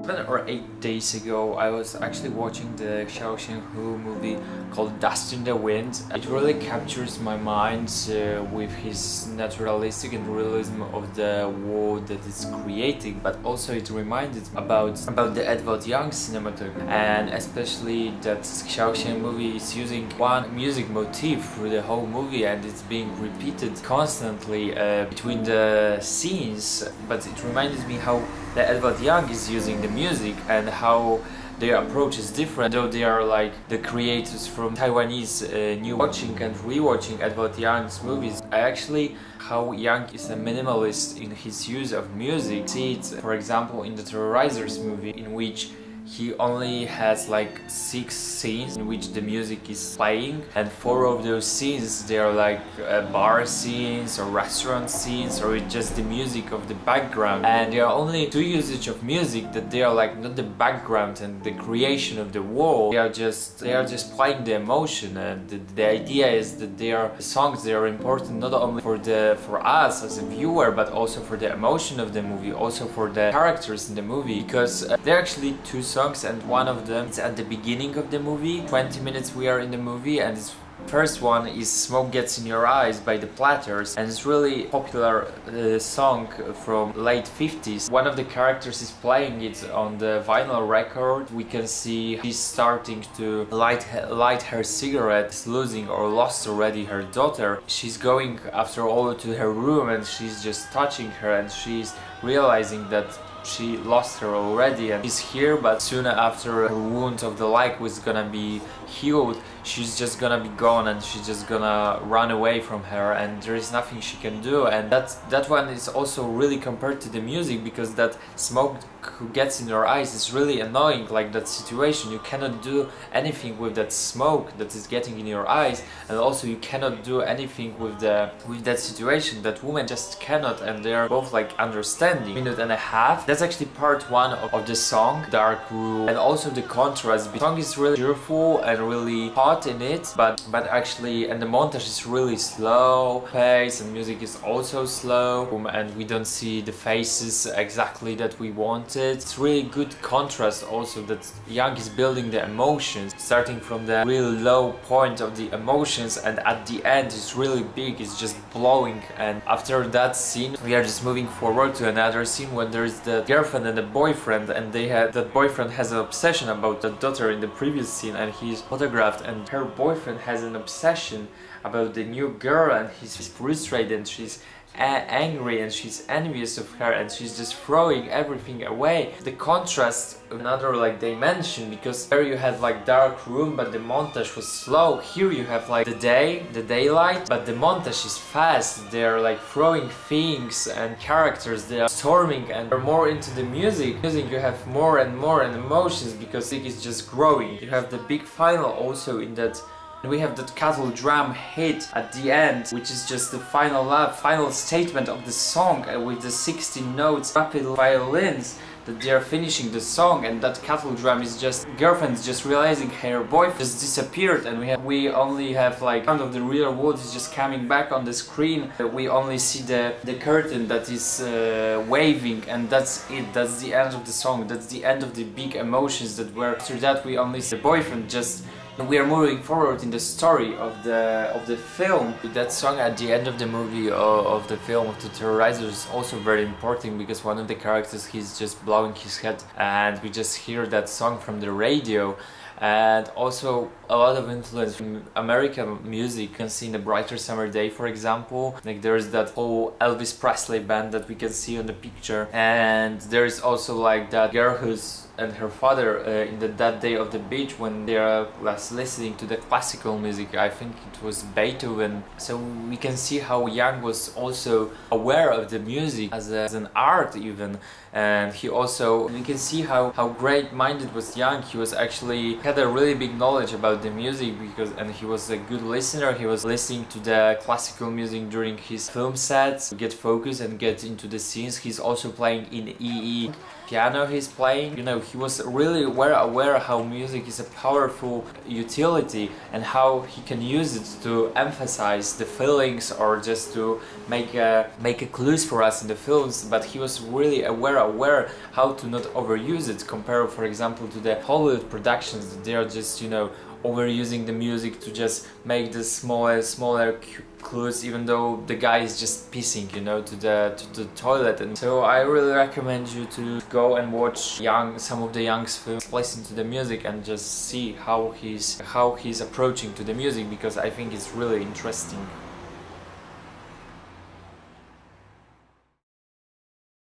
7 or 8 days ago, I was actually watching the Xiao movie called Dust in the Wind. It really captures my mind with his naturalistic and realism of the world that it's creating, but also it reminded about the Edward Young cinematography, and especially that Xiao movie is using one music motif through the whole movie, and it's being repeated constantly between the scenes. But it reminded me how the Edward Young is using the music and how their approach is different, though they are like the creators from Taiwanese new watching and rewatching Edward Young's movies. I actually how Young is a minimalist in his use of music. See it, for example, in the Terrorizers movie, in which he only has like 6 scenes in which the music is playing, and 4 of those scenes they are like bar scenes or restaurant scenes, or it's just the music of the background, and there are only 2 usage of music that they are like not the background and the creation of the world. They are just playing the emotion, and the idea is that they are songs. They are important not only for us as a viewer, but also for the emotion of the movie, also for the characters in the movie, because they're actually 2 songs, and one of them is at the beginning of the movie. 20 minutes we are in the movie, and this first one is Smoke Gets in Your Eyes by the Platters, and it's really popular song from late 50s. One of the characters is playing it on the vinyl record. We can see she's starting to light her cigarette, losing or lost already her daughter. She's going after all to her room, and she's just touching her, and she's realizing that she lost her already, and she's here, but soon after her wound of the leg was gonna be healed, she's just gonna be gone, and she's just gonna run away from her, and there is nothing she can do. And that one is also really compared to the music, because that smoke who gets in your eyes is really annoying, like that situation. You cannot do anything with that smoke that is getting in your eyes, and also you cannot do anything with that situation. That woman just cannot, and they are both like understanding. 1.5 minutes. That's actually part 1 of the song, Dark Room, and also the contrast. The song is really cheerful and really hot in it, but actually, and the montage is really slow pace, and music is also slow, and we don't see the faces exactly that we wanted. It's really good contrast also that Young is building the emotions, starting from the really low point of the emotions, and at the end it's really big, it's just blowing. And after that scene we are just moving forward to another scene when there is the girlfriend and the boyfriend, and that boyfriend has an obsession about the daughter in the previous scene, and he's photographed, and her boyfriend has an obsession about the new girl, and he's frustrated, and she's angry, and she's envious of her, and she's just throwing everything away. The contrast, another like dimension, because there you had like dark room, but the montage was slow. Here you have like the daylight, but the montage is fast. They're like throwing things and characters, they are storming, and they're more into the music. You have more and more emotions, because it is just growing. You have the big final also in that. We have that cattle drum hit at the end, which is just the final statement of the song, with the 16 notes, rapid violins, that they are finishing the song. And that cattle drum is just girlfriend's just realizing her boyfriend just disappeared, and we only have like sound of the real world is just coming back on the screen. We only see the curtain that is waving, and that's it. That's the end of the song. That's the end of the big emotions that were. After that we only see the boyfriend just. We are moving forward in the story of the film. That song at the end of the movie of the film of the Terrorizers is also very important, because one of the characters, he's just blowing his head, and we just hear that song from the radio. And also a lot of influence from American music. You can see in The Brighter Summer Day, for example. Like there's that whole Elvis Presley band that we can see on the picture, and there's also like that girl who's and her father in that day of the beach, when they are listening to the classical music. I think it was Beethoven. So we can see how Young was also aware of the music as an art even, and he also, we can see how great-minded was Young. He was actually had a really big knowledge about about the music, and he was a good listener. He was listening to the classical music during his film sets to get focused and get into the scenes. He's also playing in EE piano he's playing. You know, he was really aware how music is a powerful utility and how he can use it to emphasize the feelings or just to make a clues for us in the films. But he was really aware how to not overuse it, compared for example to the Hollywood productions. They are just, you know, overusing the music to just make the smaller clues, even though the guy is just pissing, you know, to the toilet. And so I really recommend you to go and watch some of the Young's films, listen to the music and just see how he's approaching to the music, because I think it's really interesting.